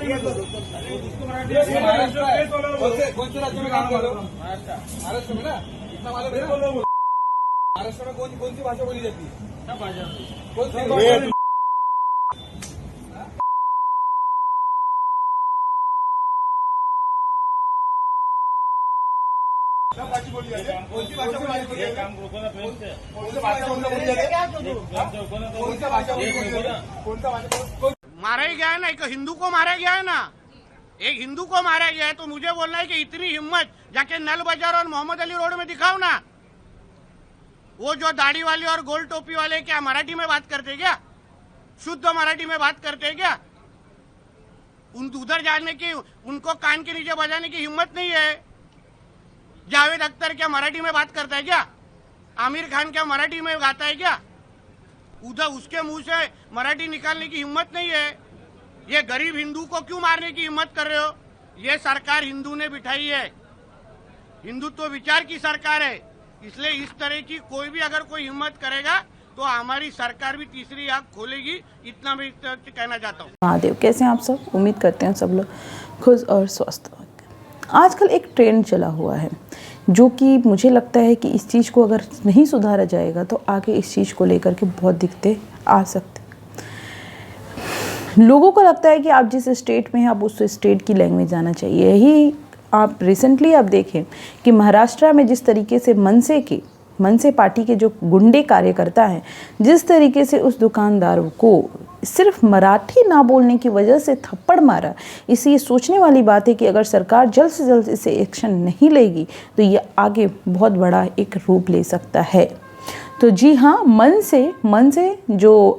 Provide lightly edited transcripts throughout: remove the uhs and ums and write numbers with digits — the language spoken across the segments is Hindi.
कौन से राज्य में काम कर रहे हो? महाराष्ट्र में ना, इतना मालूम है ना? महाराष्ट्र में कौन सी भाषा बोली जाती है? कौन सी? कौन सी भाषा बोली मारा ही गया है ना, एक हिंदू को मारा गया है ना, एक हिंदू को मारा गया है। तो मुझे बोलना है कि इतनी हिम्मत जाके नल बाजार और मोहम्मद अली रोड में दिखाओ ना। वो जो दाढ़ी वाले और गोल टोपी वाले क्या मराठी में बात करते क्या? शुद्ध मराठी में बात करते क्या? उधर जाने की, उनको कान के नीचे बजाने की हिम्मत नहीं है। जावेद अख्तर क्या मराठी में बात करता है क्या? आमिर खान क्या मराठी में गाता है क्या? उधर उसके मुंह से मराठी निकालने की हिम्मत नहीं है। ये गरीब हिंदू को क्यों मारने की हिम्मत कर रहे हो? ये सरकार हिंदू ने बिठाई है, हिंदुत्व विचार की सरकार है। इसलिए इस तरह की कोई भी अगर कोई हिम्मत करेगा तो हमारी सरकार भी तीसरी आंख खोलेगी। इतना मैं कहना चाहता हूँ। महादेव, कैसे हैं आप सब? उम्मीद करते हैं सब लोग खुश और स्वस्थ होंगे। आजकल एक ट्रेंड चला हुआ है जो कि मुझे लगता है कि इस चीज़ को अगर नहीं सुधारा जाएगा तो आगे इस चीज़ को लेकर के बहुत दिक्कतें आ सकती। लोगों को लगता है कि आप जिस स्टेट में हैं आप उस स्टेट की लैंग्वेज आना चाहिए। यही आप रिसेंटली आप देखें कि महाराष्ट्र में जिस तरीके से मनसे पार्टी के जो गुंडे कार्यकर्ता हैं, जिस तरीके से उस दुकानदार को सिर्फ मराठी ना बोलने की वजह से थप्पड़ मारा, इससे ये सोचने वाली बात है कि अगर सरकार जल्द से जल्द इसे एक्शन नहीं लेगी तो ये आगे बहुत बड़ा एक रूप ले सकता है। तो जी हाँ, मन से जो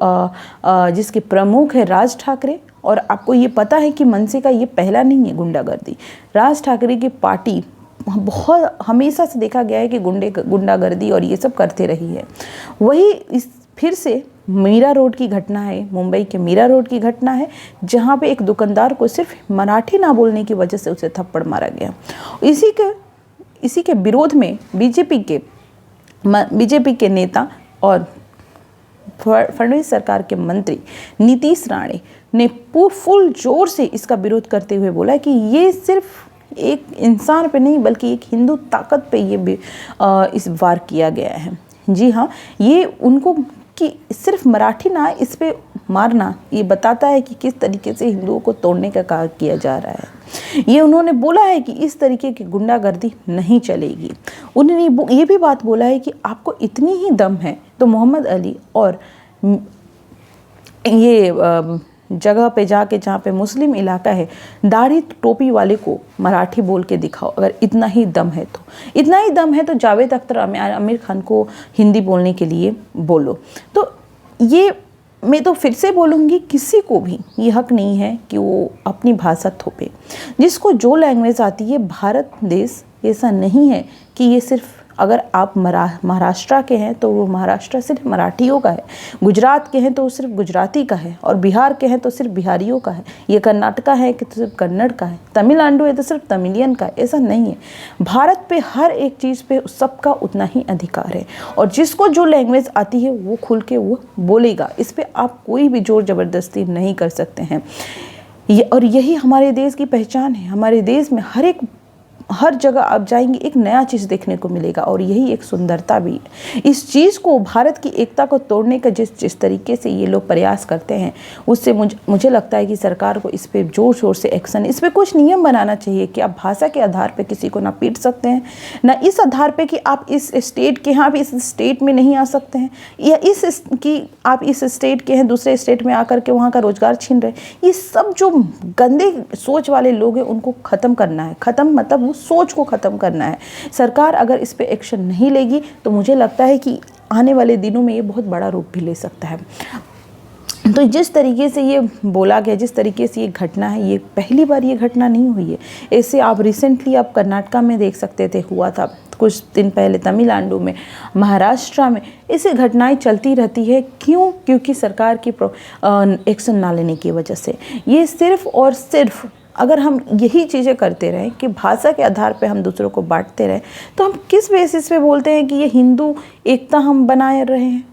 जिसके प्रमुख है राज ठाकरे, और आपको ये पता है कि मनसे का ये पहला नहीं है गुंडागर्दी। राज ठाकरे की पार्टी बहुत हमेशा से देखा गया है कि गुंडागर्दी और ये सब करते रही है। वही इस फिर से मीरा रोड की घटना है, मुंबई के मीरा रोड की घटना है, जहाँ पे एक दुकानदार को सिर्फ मराठी ना बोलने की वजह से उसे थप्पड़ मारा गया। इसी के विरोध में बीजेपी के नेता और फडणवीस सरकार के मंत्री नीतीश राणे ने फुल जोर से इसका विरोध करते हुए बोला कि ये सिर्फ एक इंसान पे नहीं बल्कि एक हिंदू ताकत पे ये इस वार किया गया है। जी हाँ, ये उनको कि सिर्फ मराठी ना इस पे मारना ये बताता है कि किस तरीके से हिंदुओं को तोड़ने का कार्य किया जा रहा है। ये उन्होंने बोला है कि इस तरीके की गुंडागर्दी नहीं चलेगी। उन्होंने ये भी बात बोला है कि आपको इतनी ही दम है तो मोहम्मद अली और ये जगह पे जाके जहाँ पे मुस्लिम इलाका है, दाढ़ी टोपी वाले को मराठी बोल के दिखाओ। अगर इतना ही दम है तो जावेद अख्तर आमिर खान को हिंदी बोलने के लिए बोलो। तो ये मैं तो फिर से बोलूँगी, किसी को भी ये हक नहीं है कि वो अपनी भाषा थोपे। जिसको जो लैंग्वेज आती है, भारत देश ऐसा नहीं है कि ये सिर्फ अगर आप महाराष्ट्र के हैं तो वो महाराष्ट्र सिर्फ मराठियों का है, गुजरात के हैं तो वो सिर्फ गुजराती का है, और बिहार के हैं तो सिर्फ बिहारियों का है, ये कर्नाटका है कि तो सिर्फ कन्नड़ का है, तमिलनाडु है तो सिर्फ तमिलियन का है। ऐसा नहीं है। भारत पे हर एक चीज़ पे सबका उतना ही अधिकार है, और जिसको जो लैंग्वेज आती है वो खुल के वो बोलेगा। इस पर आप कोई भी जोर ज़बरदस्ती नहीं कर सकते हैं। और यही हमारे देश की पहचान है। हमारे देश में हर जगह आप जाएंगे एक नया चीज़ देखने को मिलेगा, और यही एक सुंदरता भी है। इस चीज़ को, भारत की एकता को तोड़ने का जिस तरीके से ये लोग प्रयास करते हैं, उससे मुझे लगता है कि सरकार को इस पे जोर शोर से एक्शन, इस पे कुछ नियम बनाना चाहिए कि आप भाषा के आधार पे किसी को ना पीट सकते हैं, ना इस आधार पे कि आप इस स्टेट के हैं आप इस स्टेट में नहीं आ सकते हैं, या आप इस स्टेट के हैं दूसरे स्टेट में आकर के वहाँ का रोजगार छीन रहे हैं। ये सब जो गंदे सोच वाले लोग हैं उनको ख़त्म करना है। ख़त्म मतलब सोच को ख़त्म करना है। सरकार अगर इस पे एक्शन नहीं लेगी तो मुझे लगता है कि आने वाले दिनों में ये बहुत बड़ा रूप भी ले सकता है। तो जिस तरीके से ये बोला गया, जिस तरीके से ये घटना है, ये पहली बार ये घटना नहीं हुई है। ऐसे आप रिसेंटली आप कर्नाटका में देख सकते थे, हुआ था कुछ दिन पहले तमिलनाडु में, महाराष्ट्र में। ऐसी घटनाएं चलती रहती है। क्यों? क्योंकि सरकार की एक्शन ना लेने की वजह से। ये सिर्फ और सिर्फ अगर हम यही चीज़ें करते रहें कि भाषा के आधार पे हम दूसरों को बांटते रहें, तो हम किस बेसिस पे बोलते हैं कि ये हिंदू एकता हम बनाए रहे हैं?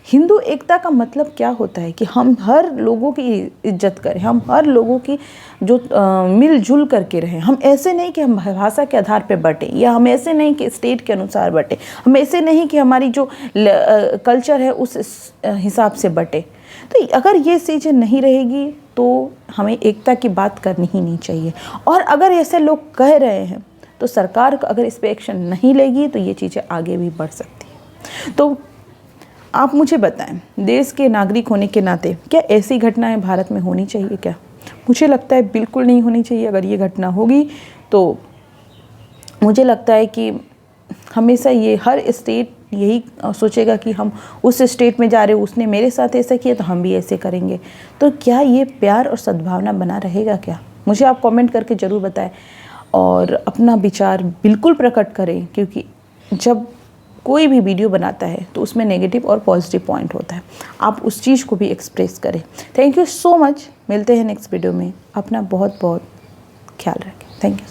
हिंदू एकता का मतलब क्या होता है कि हम हर लोगों की इज्जत करें, हम हर लोगों की जो मिलजुल करके रहें। हम ऐसे नहीं कि हम भाषा के आधार पे बटें, या हम ऐसे नहीं कि स्टेट के अनुसार बटें, हम ऐसे नहीं कि हमारी जो कल्चर है उस हिसाब से बटें। तो अगर ये चीज़ें नहीं रहेगी तो हमें एकता की बात करनी ही नहीं चाहिए। और अगर ऐसे लोग कह रहे हैं तो सरकार अगर इस पर एक्शन नहीं लेगी तो ये चीज़ें आगे भी बढ़ सकती हैं। तो आप मुझे बताएं, देश के नागरिक होने के नाते क्या ऐसी घटनाएं भारत में होनी चाहिए क्या? मुझे लगता है बिल्कुल नहीं होनी चाहिए। अगर ये घटना होगी तो मुझे लगता है कि हमेशा ये हर स्टेट यही सोचेगा कि हम उस स्टेट में जा रहे हो, उसने मेरे साथ ऐसा किया तो हम भी ऐसे करेंगे। तो क्या ये प्यार और सद्भावना बना रहेगा क्या? मुझे आप कमेंट करके ज़रूर बताएं और अपना विचार बिल्कुल प्रकट करें, क्योंकि जब कोई भी वीडियो बनाता है तो उसमें नेगेटिव और पॉजिटिव पॉइंट होता है। आप उस चीज़ को भी एक्सप्रेस करें। Thank you so much. मिलते हैं नेक्स्ट वीडियो में। अपना बहुत बहुत ख्याल रखें। Thank you.